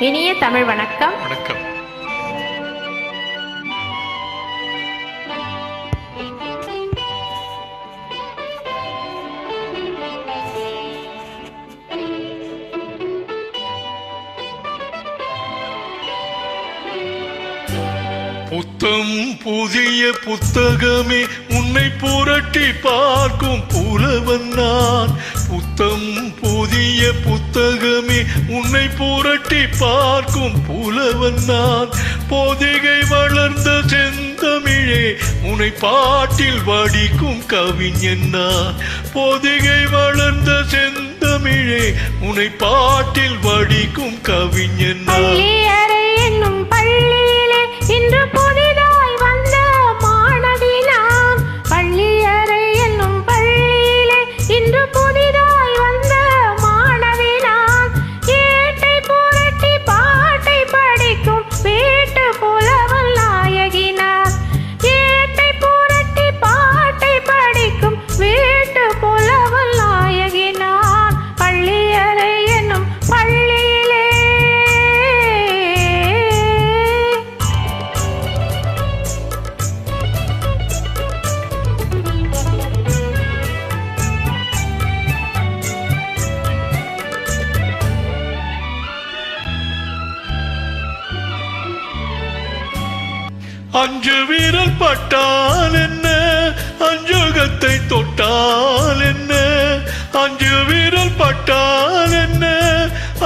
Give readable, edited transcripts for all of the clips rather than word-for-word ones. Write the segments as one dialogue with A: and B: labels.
A: இனிய தமிழ் வணக்கம்.
B: வணக்கம். புத்தம் புதிய புத்தகமே உன்னை புரட்டி பார்க்கும் புலவன் நான். புத்தம் புதிய புத்தகமே உன்னை புரட்டி பார்க்கும் புலவன் நான். பொதிகை வளர்ந்த செந்தமிழே உன்னை பாட்டில் வடிக்கும் கவிஞன் நான். பொதிகை வளர்ந்த செந்தமிழே உன்னை பாட்டில் வடிக்கும் கவிஞன் நான்.
A: இன்று புதிதாய் வந்த மாணவி நான். பள்ளியறை என்னும் பள்ளியிலே இன்று புதிதாய் வந்த மாணவி நான். ஏட்டை புரட்டி பாட்டை படிக்கும் வீட்டு புலவல் நாயகி நான். ஏட்டை புரட்டி பாட்டை படிக்கும் வீட்டு புலவல் நாயகி நான். பள்ளியறை என்னும் பள்ளியிலே
B: அஞ்சு வீரல் பட்டால் என்ன, அஞ்சுகத்தை தொட்டால் என்ன. அஞ்சு வீரல் பட்டால் என்ன,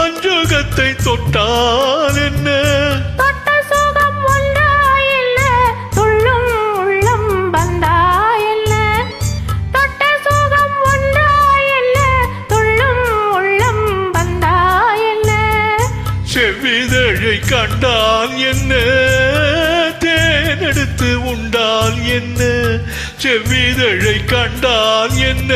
B: அஞ்சுகத்தை தொட்டால் என்ன.
A: தொட்ட சுகம் ஒன்றாய் என்ன, துள்ளும் உள்ளம் வந்தாய் என்ன. தொட்ட சுகம் ஒன்றாய் என்ன, துள்ளும் உள்ளம் வந்தாய் என்ன.
B: செவ்விதழை கண்டால் என்ன, தேனெடுத்து உண்டால் என்ன. செவ்விதழை கண்டால் என்ன,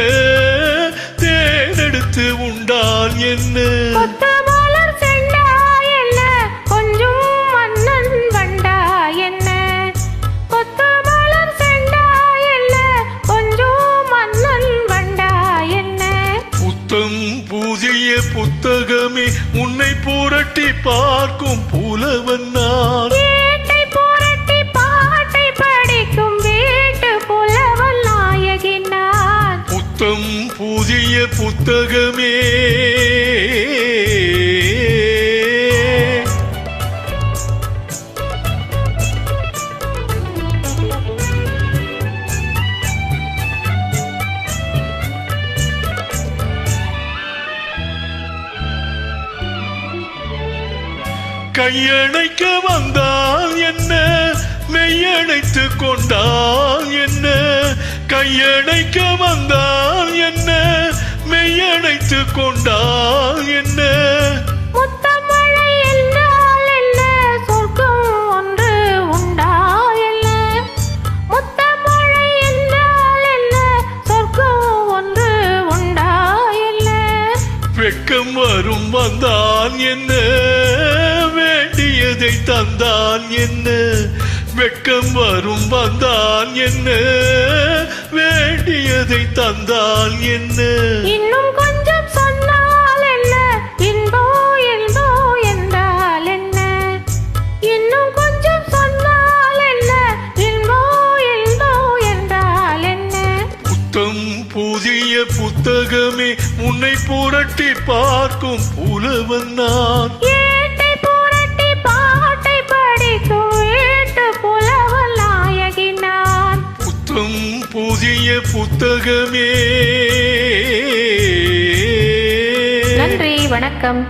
B: தேனெடுத்து உண்டால் என்ன.
A: கொத்து மலர் செண்டாய் என்ன, கொஞ்சம் மன்னன் வண்டாய் என்ன. கொத்து மலர் செண்டாய் என்ன, கொஞ்சம் மன்னன் வண்டாய் என்ன.
B: புத்தம் புதிய புத்தகமே உன்னை புரட்டி பார்க்கும் புலவன் நான்.
A: ஏட்டை புரட்டி பாட்டை படிக்கும் வீட்டு புலவல் நாயகி நான்.
B: புத்தம் புதிய புத்தகமே கையணைக்க வந்தால் என்ன, மெய்யணைத்து கொண்டால் என்ன. கையணைக்க வந்தால் என்ன, மெய்யணைத்து கொண்டால் என்ன.
A: முத்தமழை என்றால் என்ன, சொர்க்கம் ஒன்று உண்டா என்ன. முத்தமழை என்றால் என்ன, சொர்க்கம் ஒன்று உண்டா என்ன.
B: வெட்கம் வரும் வந்தால் என்ன, வேண்டியதை தந்தால் என்ன. வெட்கம் வரும் வந்தால் என்ன, வேண்டியதை தந்தால் என்ன.
A: இன்னும் கொஞ்சம் சொன்னால் என்ன, இன்போ இன்போ என்றால் என்ன. இன்னும் கொஞ்சம் சொன்னால் என்ன, இன்போ இன்போ என்றால் என்ன.
B: புத்தம் புதிய புத்தகமே உன்னை புரட்டி பார்க்கும் புலவன் நான்.
A: ஏட்டை புரட்டி பாட்டை படிக்கும் வீட்டு புலவல் நாயகி நான்.
B: புத்தம் புதிய புத்தகமே.
A: நன்றி, வணக்கம்.